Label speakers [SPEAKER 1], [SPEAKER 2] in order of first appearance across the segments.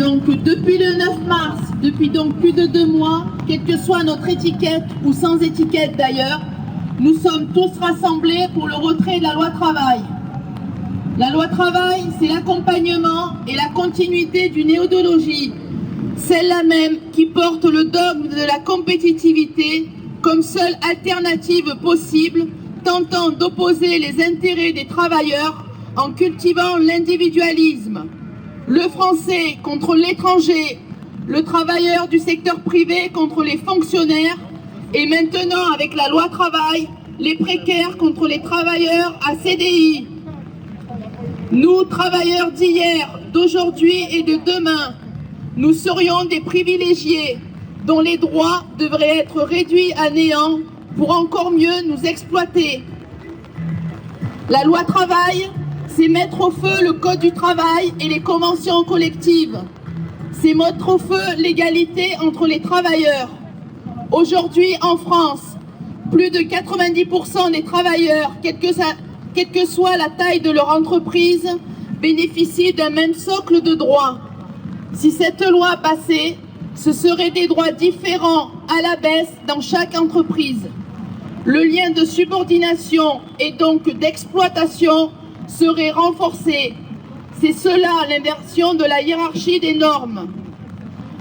[SPEAKER 1] Donc depuis le 9 mars, depuis donc plus de 2 mois, quelle que soit notre étiquette ou sans étiquette d'ailleurs, nous sommes tous rassemblés pour le retrait de la loi travail. La loi travail, c'est l'accompagnement et la continuité d'une idéologie, celle-là même qui porte le dogme de la compétitivité comme seule alternative possible, tentant d'opposer les intérêts des travailleurs en cultivant l'individualisme. Le français contre l'étranger, le travailleur du secteur privé contre les fonctionnaires, et maintenant avec la loi travail, les précaires contre les travailleurs à CDI. Nous, travailleurs d'hier, d'aujourd'hui et de demain, nous serions des privilégiés dont les droits devraient être réduits à néant pour encore mieux nous exploiter. La loi travail, c'est mettre au feu le code du travail et les conventions collectives. C'est mettre au feu l'égalité entre les travailleurs. Aujourd'hui, en France, plus de 90% des travailleurs, quelle que soit la taille de leur entreprise, bénéficient d'un même socle de droits. Si cette loi passait, ce seraient des droits différents à la baisse dans chaque entreprise. Le lien de subordination et donc d'exploitation serait renforcé. C'est cela l'inversion de la hiérarchie des normes.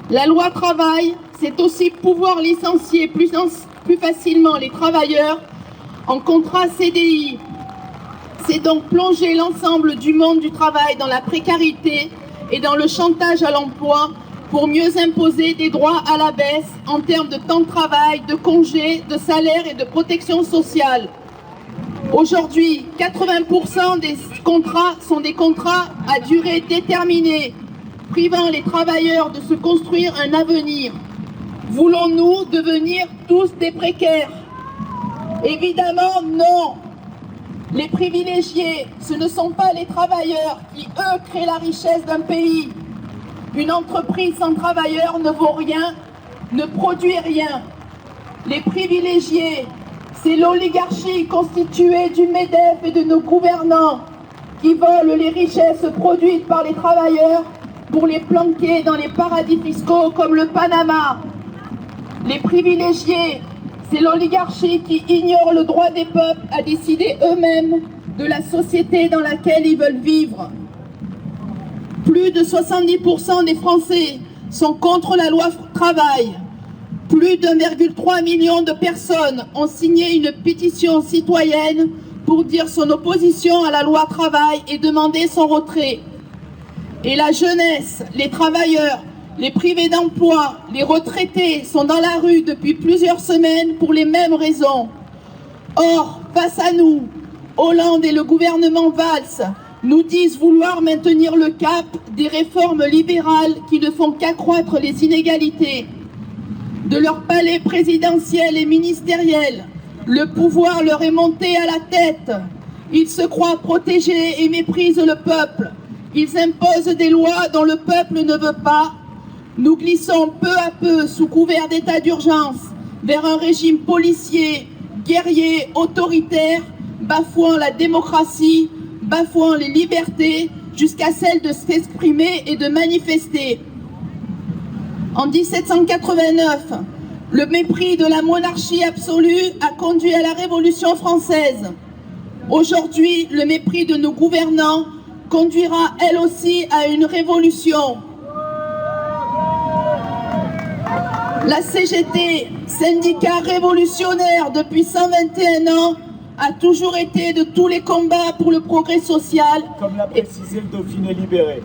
[SPEAKER 1] La loi travail, c'est aussi pouvoir licencier plus facilement les travailleurs en contrat CDI. C'est donc plonger l'ensemble du monde du travail dans la précarité et dans le chantage à l'emploi pour mieux imposer des droits à la baisse en termes de temps de travail, de congés, de salaire et de protection sociale. Aujourd'hui, 80% des contrats sont des contrats à durée déterminée, privant les travailleurs de se construire un avenir. Voulons-nous devenir tous des précaires? Évidemment, non. Les privilégiés, ce ne sont pas les travailleurs qui, eux, créent la richesse d'un pays. Une entreprise sans travailleurs ne vaut rien, ne produit rien. Les privilégiés, c'est l'oligarchie constituée du MEDEF et de nos gouvernants qui volent les richesses produites par les travailleurs pour les planquer dans les paradis fiscaux comme le Panama. Les privilégiés, c'est l'oligarchie qui ignore le droit des peuples à décider eux-mêmes de la société dans laquelle ils veulent vivre. Plus de 70% des Français sont contre la loi travail. Plus d'1,3 million de personnes ont signé une pétition citoyenne pour dire son opposition à la loi travail et demander son retrait. Et la jeunesse, les travailleurs, les privés d'emploi, les retraités sont dans la rue depuis plusieurs semaines pour les mêmes raisons. Or, face à nous, Hollande et le gouvernement Valls nous disent vouloir maintenir le cap des réformes libérales qui ne font qu'accroître les inégalités. De leur palais présidentiel et ministériel, le pouvoir leur est monté à la tête. Ils se croient protégés et méprisent le peuple. Ils imposent des lois dont le peuple ne veut pas. Nous glissons peu à peu, sous couvert d'état d'urgence, vers un régime policier, guerrier, autoritaire, bafouant la démocratie, bafouant les libertés, jusqu'à celle de s'exprimer et de manifester. En 1789, le mépris de la monarchie absolue a conduit à la Révolution française. Aujourd'hui, le mépris de nos gouvernants conduira elle aussi à une révolution. La CGT, syndicat révolutionnaire depuis 121 ans, a toujours été de tous les combats pour le progrès social.
[SPEAKER 2] Comme l'a précisé le Dauphiné libéré.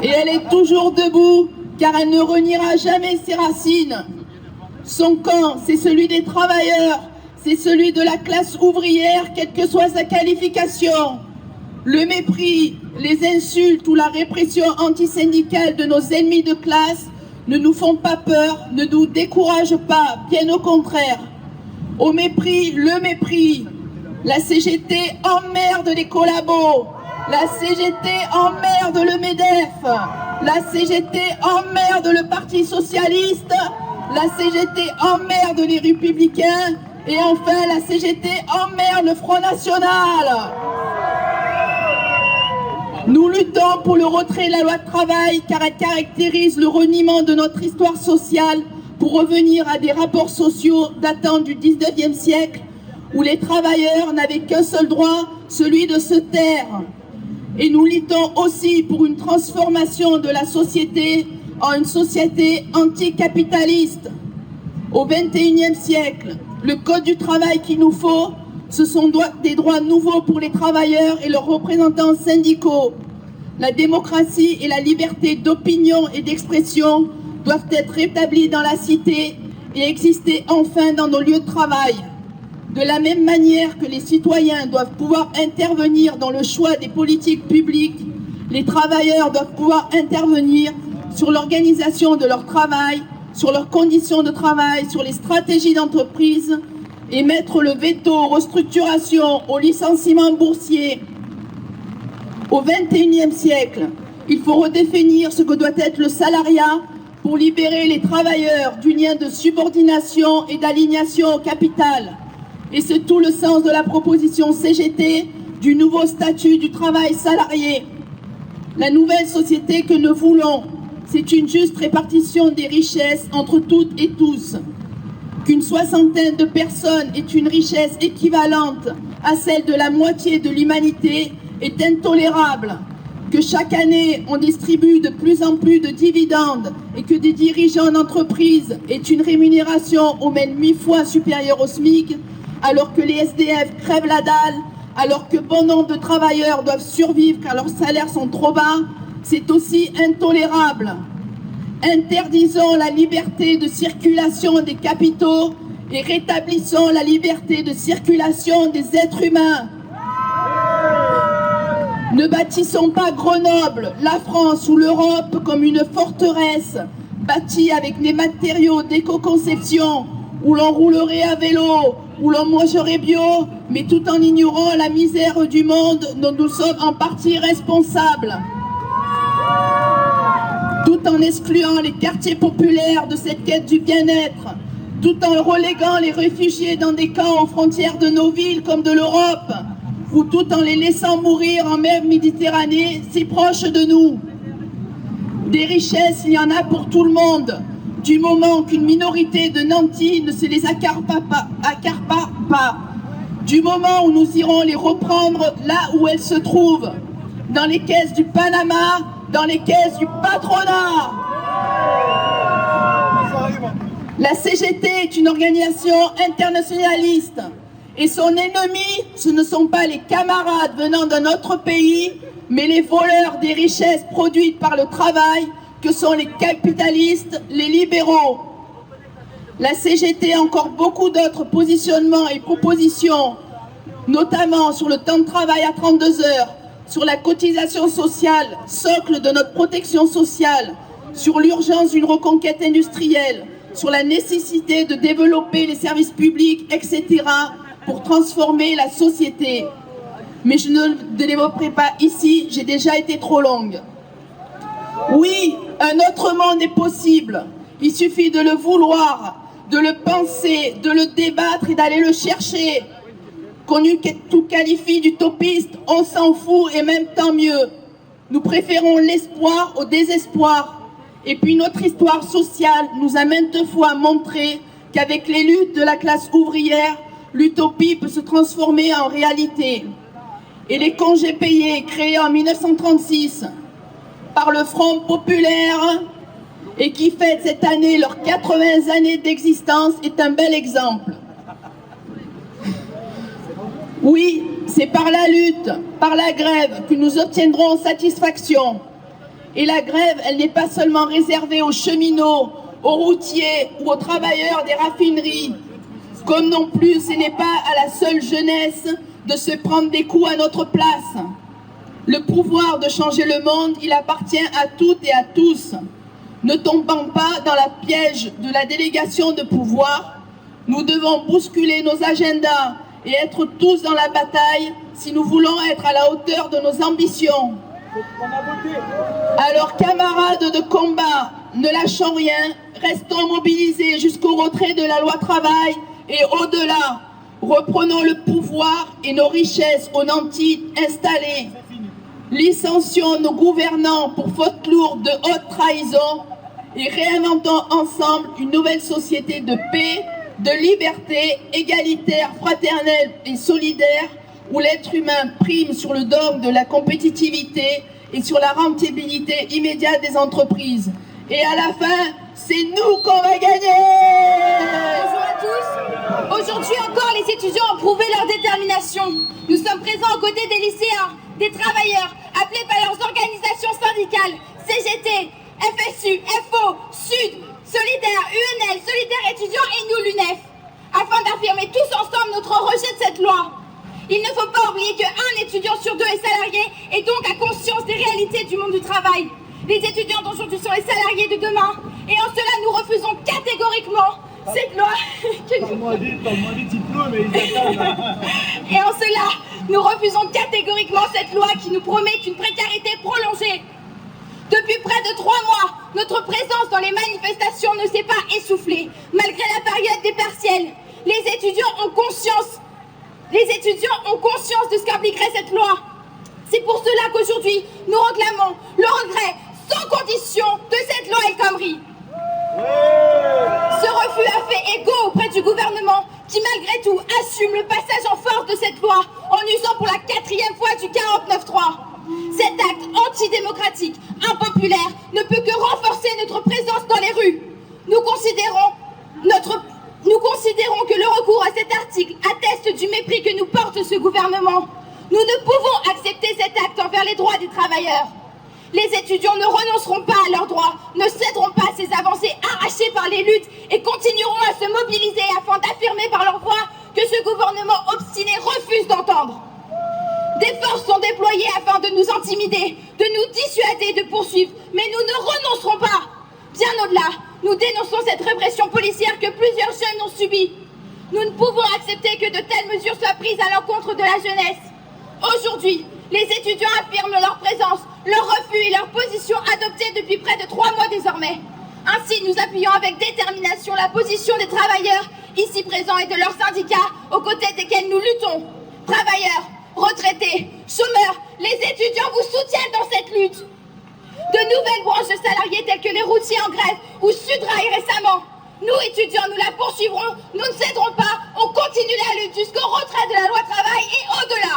[SPEAKER 1] Et elle est toujours debout, car elle ne reniera jamais ses racines. Son camp, c'est celui des travailleurs, c'est celui de la classe ouvrière, quelle que soit sa qualification. Le mépris, les insultes ou la répression antisyndicale de nos ennemis de classe ne nous font pas peur, ne nous découragent pas, bien au contraire. Au mépris, le mépris. La CGT emmerde les collabos. La CGT emmerde le MEDEF. La CGT emmerde le Parti Socialiste. La CGT emmerde les Républicains. Et enfin, la CGT emmerde le Front National. Nous luttons pour le retrait de la loi de travail car elle caractérise le reniement de notre histoire sociale pour revenir à des rapports sociaux datant du 19e siècle où les travailleurs n'avaient qu'un seul droit, celui de se taire. Et nous luttons aussi pour une transformation de la société en une société anticapitaliste. Au XXIe siècle, le code du travail qu'il nous faut, ce sont des droits nouveaux pour les travailleurs et leurs représentants syndicaux. La démocratie et la liberté d'opinion et d'expression doivent être rétablies dans la cité et exister enfin dans nos lieux de travail. De la même manière que les citoyens doivent pouvoir intervenir dans le choix des politiques publiques, les travailleurs doivent pouvoir intervenir sur l'organisation de leur travail, sur leurs conditions de travail, sur les stratégies d'entreprise et mettre le veto aux restructurations, aux licenciements boursiers. Au XXIe siècle, il faut redéfinir ce que doit être le salariat pour libérer les travailleurs du lien de subordination et d'alignation au capital. Et c'est tout le sens de la proposition CGT du nouveau statut du travail salarié. La nouvelle société que nous voulons, c'est une juste répartition des richesses entre toutes et tous. Qu'une soixantaine de personnes ait une richesse équivalente à celle de la moitié de l'humanité est intolérable. Que chaque année, on distribue de plus en plus de dividendes et que des dirigeants d'entreprise aient une rémunération au moins 8 fois supérieure au SMIC, alors que les SDF crèvent la dalle, alors que bon nombre de travailleurs doivent survivre car leurs salaires sont trop bas, c'est aussi intolérable. Interdisons la liberté de circulation des capitaux et rétablissons la liberté de circulation des êtres humains. Ne bâtissons pas Grenoble, la France ou l'Europe comme une forteresse bâtie avec des matériaux d'éco-conception où l'on roulerait à vélo, où l'on mangerait bio, mais tout en ignorant la misère du monde dont nous sommes en partie responsables. Tout en excluant les quartiers populaires de cette quête du bien-être, tout en reléguant les réfugiés dans des camps aux frontières de nos villes comme de l'Europe, ou tout en les laissant mourir en mer Méditerranée, si proche de nous. Des richesses, il y en a pour tout le monde, du moment qu'une minorité de nantis ne se les accapare pas, du moment où nous irons les reprendre là où elles se trouvent, dans les caisses du Panama, dans les caisses du patronat. La CGT est une organisation internationaliste et son ennemi, ce ne sont pas les camarades venant d'un autre pays, mais les voleurs des richesses produites par le travail, que sont les capitalistes, les libéraux. La CGT a encore beaucoup d'autres positionnements et propositions, notamment sur le temps de travail à 32 heures, sur la cotisation sociale, socle de notre protection sociale, sur l'urgence d'une reconquête industrielle, sur la nécessité de développer les services publics, etc., pour transformer la société. Mais je ne développerai pas ici, j'ai déjà été trop longue. Oui, un autre monde est possible. Il suffit de le vouloir, de le penser, de le débattre et d'aller le chercher. Qu'on tout qualifie d'utopiste, on s'en fout et même tant mieux. Nous préférons l'espoir au désespoir. Et puis notre histoire sociale nous a maintes fois montré qu'avec les luttes de la classe ouvrière, l'utopie peut se transformer en réalité. Et les congés payés créés en 1936 par le Front populaire et qui fêtent cette année leurs 80 années d'existence est un bel exemple. Oui, c'est par la lutte, par la grève que nous obtiendrons satisfaction. Et la grève, elle n'est pas seulement réservée aux cheminots, aux routiers ou aux travailleurs des raffineries. Comme non plus, ce n'est pas à la seule jeunesse de se prendre des coups à notre place. Le pouvoir de changer le monde, il appartient à toutes et à tous. Ne tombons pas dans la piège de la délégation de pouvoir. Nous devons bousculer nos agendas et être tous dans la bataille si nous voulons être à la hauteur de nos ambitions. Alors camarades de combat, ne lâchons rien, restons mobilisés jusqu'au retrait de la loi travail et au-delà. Reprenons le pouvoir et nos richesses aux nantis installés. Licencions nos gouvernants pour faute lourde de haute trahison et réinventons ensemble une nouvelle société de paix, de liberté, égalitaire, fraternelle et solidaire, où l'être humain prime sur le dogme de la compétitivité et sur la rentabilité immédiate des entreprises. Et à la fin, c'est nous qu'on va gagner!
[SPEAKER 3] Bonjour à tous. Aujourd'hui encore, les étudiants ont prouvé leur détermination. Nous sommes présents aux côtés des lycéens, des travailleurs, appelés par leurs organisations syndicales, CGT, FSU, FO, SUD, Solidaire, UNL, Solidaire étudiants et nous, l'UNEF, afin d'affirmer tous ensemble notre rejet de cette loi. Il ne faut pas oublier qu'un étudiant sur deux est salarié et donc a conscience des réalités du monde du travail. Les étudiants d'aujourd'hui sont les salariés de demain et en cela nous refusons catégoriquement cette loi. Et en cela nous refusons catégoriquement cette loi qui nous promet une précarité prolongée. Depuis près de 3 mois, notre présence dans les manifestations ne s'est pas essoufflée, malgré la période des partiels. Les étudiants ont conscience de ce qu'impliquerait cette loi. C'est pour cela qu'aujourd'hui, nous réclamons le retrait sans condition de cette loi El Khomri. Ce refus a fait écho auprès du gouvernement qui malgré tout assume le passage en force de cette loi en usant pour la 4e fois du 49.3. Cet acte antidémocratique, impopulaire, ne peut que renforcer notre présence dans les rues. Nous considérons que le recours à cet article atteste du mépris que nous porte ce gouvernement. Nous ne pouvons accepter cet acte envers les droits des travailleurs. Les étudiants ne renonceront pas à leurs droits, ne céderont pas à ces avancées arrachées par les luttes et continueront à se mobiliser afin d'affirmer par leur voix que ce gouvernement obstiné refuse d'entendre. Des forces sont déployées afin de nous intimider, de nous dissuader de poursuivre, mais nous ne renoncerons pas. Bien au-delà, nous dénonçons cette répression policière que plusieurs jeunes ont subie. Nous ne pouvons accepter que de telles mesures soient prises à l'encontre de la jeunesse. Aujourd'hui, les étudiants affirment leur présence, leur refus et leur position adoptée depuis près de 3 mois désormais. Ainsi, nous appuyons avec détermination la position des travailleurs ici présents et de leurs syndicats aux côtés desquels nous luttons. Travailleurs, retraités, chômeurs, les étudiants vous soutiennent dans cette lutte. De nouvelles branches de salariés telles que les routiers en grève ou Sudrail récemment. Nous, étudiants, nous la poursuivrons, nous ne céderons pas, on continue la lutte jusqu'au retrait de la loi travail et au-delà.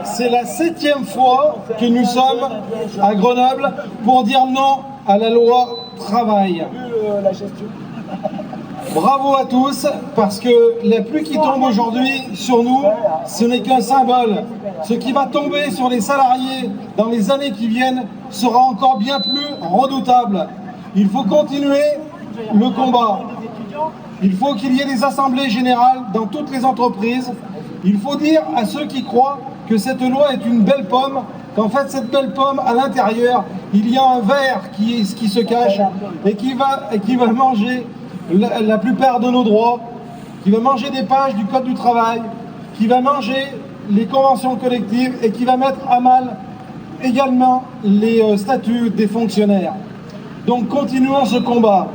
[SPEAKER 4] C'est la 7e fois que nous sommes à Grenoble pour dire non à la loi travail. Bravo à tous, parce que la pluie qui tombe aujourd'hui sur nous, ce n'est qu'un symbole. Ce qui va tomber sur les salariés dans les années qui viennent sera encore bien plus redoutable. Il faut continuer le combat. Il faut qu'il y ait des assemblées générales dans toutes les entreprises. Il faut dire à ceux qui croient que cette loi est une belle pomme, qu'en fait cette belle pomme, à l'intérieur, il y a un ver qui se cache et qui va manger la plupart de nos droits, qui va manger des pages du Code du travail, qui va manger les conventions collectives et qui va mettre à mal également les statuts des fonctionnaires. Donc continuons ce combat.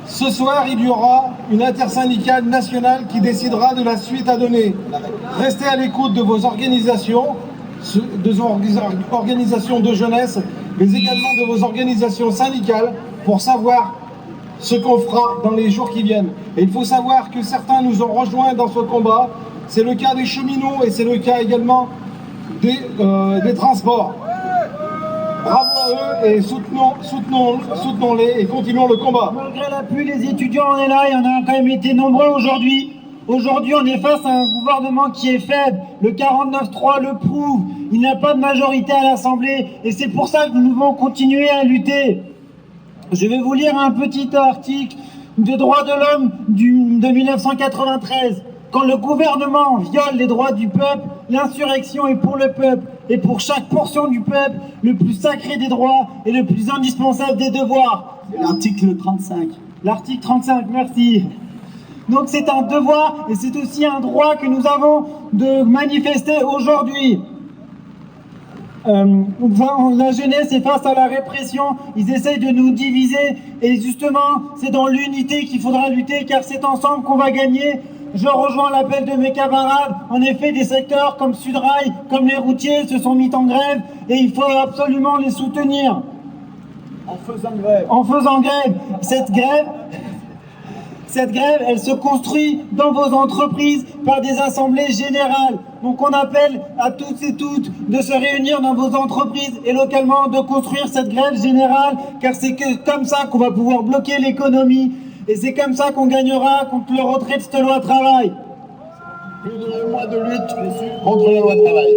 [SPEAKER 4] Ce soir, il y aura une intersyndicale nationale qui décidera de la suite à donner. Restez à l'écoute de vos organisations de jeunesse, mais également de vos organisations syndicales pour savoir ce qu'on fera dans les jours qui viennent. Et il faut savoir que certains nous ont rejoints dans ce combat. C'est le cas des cheminots et c'est le cas également des transports. Bravo à eux et soutenons-les et continuons le combat.
[SPEAKER 5] Malgré la pluie, les étudiants, on est là et on a quand même été nombreux aujourd'hui. Aujourd'hui, on est face à un gouvernement qui est faible. Le 49.3 le prouve. Il n'a pas de majorité à l'Assemblée et c'est pour ça que nous devons continuer à lutter. Je vais vous lire un petit article des droits de l'homme de 1993. Quand le gouvernement viole les droits du peuple, l'insurrection est pour le peuple et pour chaque portion du peuple, le plus sacré des droits et le plus indispensable des devoirs.
[SPEAKER 6] L'article 35.
[SPEAKER 5] L'article 35, merci. Donc c'est un devoir et c'est aussi un droit que nous avons de manifester aujourd'hui. La jeunesse est face à la répression, ils essayent de nous diviser et justement c'est dans l'unité qu'il faudra lutter car c'est ensemble qu'on va gagner. je rejoins l'appel de mes camarades. En effet, des secteurs comme Sudrail, comme les routiers se sont mis en grève et il faut absolument les soutenir.
[SPEAKER 2] En faisant grève.
[SPEAKER 5] En faisant grève. Cette grève, elle se construit dans vos entreprises par des assemblées générales. Donc on appelle à toutes et toutes de se réunir dans vos entreprises et localement de construire cette grève générale, car c'est comme ça qu'on va pouvoir bloquer l'économie et c'est comme ça qu'on gagnera contre le retrait de cette loi travail.
[SPEAKER 6] Plus de 2 mois de lutte contre la loi travail.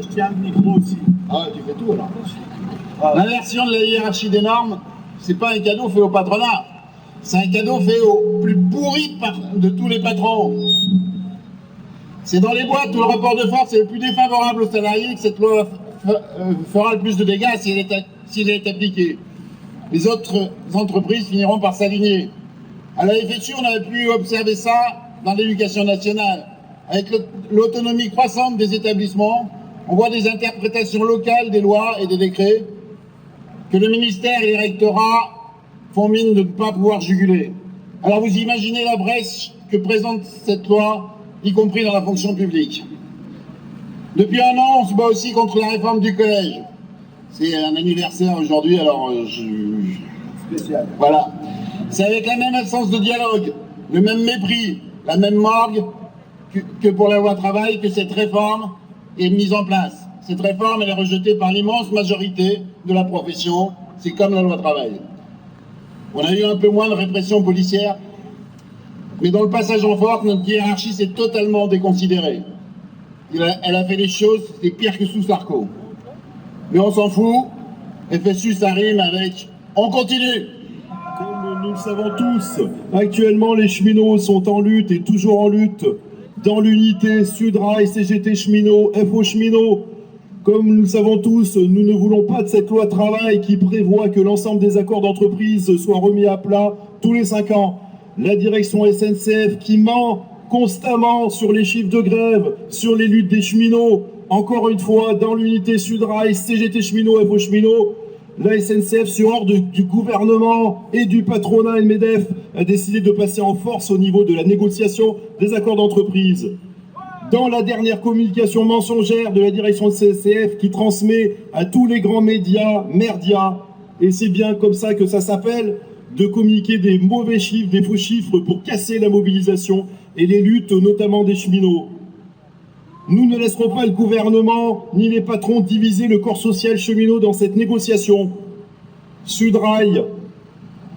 [SPEAKER 2] Je tiens le micro aussi.
[SPEAKER 6] Ah, tu fais tout alors. L'inversion de la hiérarchie des normes, c'est pas un cadeau fait au patronat. C'est un cadeau fait au plus pourri de tous les patrons. C'est dans les boîtes où le rapport de force est le plus défavorable aux salariés que cette loi fera le plus de dégâts si elle est appliquée. Les autres entreprises finiront par s'aligner. À la FSU, on avait pu observer ça dans l'éducation nationale. Avec l'autonomie croissante des établissements, on voit des interprétations locales des lois et des décrets que le ministère et les rectorats font mine de ne pas pouvoir juguler. Alors vous imaginez la brèche que présente cette loi, y compris dans la fonction publique. Depuis 1 an, on se bat aussi contre la réforme du collège. C'est un anniversaire aujourd'hui, alors
[SPEAKER 2] Spécial.
[SPEAKER 6] voilà. C'est avec la même absence de dialogue, le même mépris, la même morgue que pour la loi travail que cette réforme est mise en place. Cette réforme, elle est rejetée par l'immense majorité de la profession. C'est comme la loi travail. On a eu un peu moins de répression policière, mais dans le passage en force, notre hiérarchie s'est totalement déconsidérée. Elle a fait des choses, c'est pire que sous Sarko. Mais on s'en fout, FSU ça rime avec « on continue ».
[SPEAKER 7] Comme nous le savons tous, actuellement les cheminots sont en lutte et toujours en lutte. Dans l'unité Sudrail, CGT cheminots, FO cheminots. Comme nous le savons tous, nous ne voulons pas de cette loi travail qui prévoit que l'ensemble des accords d'entreprise soient remis à plat tous les 5 ans. La direction SNCF qui ment constamment sur les chiffres de grève, sur les luttes des cheminots. Encore une fois, dans l'unité Sudrail, CGT cheminots, FO cheminots, la SNCF, sur ordre du gouvernement et du patronat et le MEDEF, a décidé de passer en force au niveau de la négociation des accords d'entreprise. Dans la dernière communication mensongère de la direction de SNCF qui transmet à tous les grands médias, merdias, et c'est bien comme ça que ça s'appelle, de communiquer des mauvais chiffres, des faux chiffres pour casser la mobilisation et les luttes, notamment des cheminots. Nous ne laisserons pas le gouvernement ni les patrons diviser le corps social cheminot dans cette négociation. Sudrail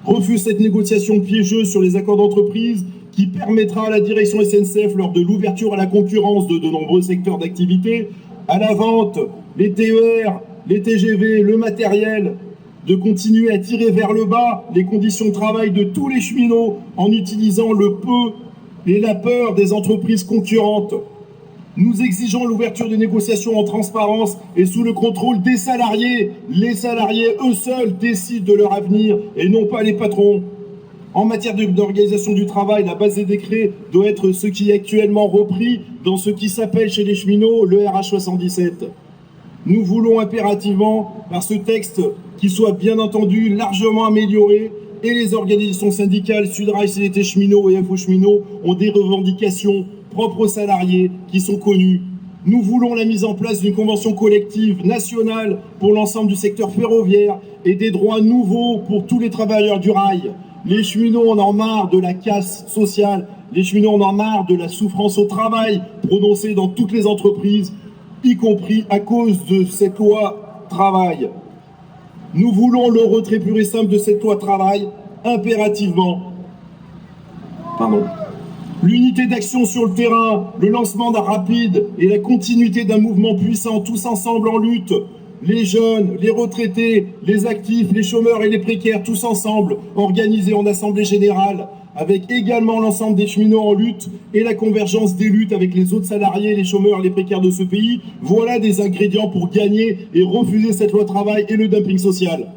[SPEAKER 7] refuse cette négociation piégeuse sur les accords d'entreprise qui permettra à la direction SNCF, lors de l'ouverture à la concurrence de nombreux secteurs d'activité, à la vente, les TER, les TGV, le matériel, de continuer à tirer vers le bas les conditions de travail de tous les cheminots en utilisant le peu et la peur des entreprises concurrentes. Nous exigeons l'ouverture des négociations en transparence et sous le contrôle des salariés. Les salariés, eux seuls, décident de leur avenir et non pas les patrons. En matière d'organisation du travail, la base des décrets doit être ce qui est actuellement repris dans ce qui s'appelle chez les cheminots le RH 77. Nous voulons impérativement, par ce texte, qu'il soit bien entendu largement amélioré, et les organisations syndicales Sudrail, CGT cheminots et FO cheminots ont des revendications propres aux salariés qui sont connues. Nous voulons la mise en place d'une convention collective nationale pour l'ensemble du secteur ferroviaire et des droits nouveaux pour tous les travailleurs du rail. Les cheminots en ont marre de la casse sociale, les cheminots en ont marre de la souffrance au travail prononcée dans toutes les entreprises, y compris à cause de cette loi travail. Nous voulons le retrait pur et simple de cette loi travail, impérativement. L'unité d'action sur le terrain, le lancement d'un rapide et la continuité d'un mouvement puissant, tous ensemble en lutte. Les jeunes, les retraités, les actifs, les chômeurs et les précaires, tous ensemble, organisés en assemblée générale, avec également l'ensemble des cheminots en lutte et la convergence des luttes avec les autres salariés, les chômeurs et les précaires de ce pays. Voilà des ingrédients pour gagner et refuser cette loi travail et le dumping social.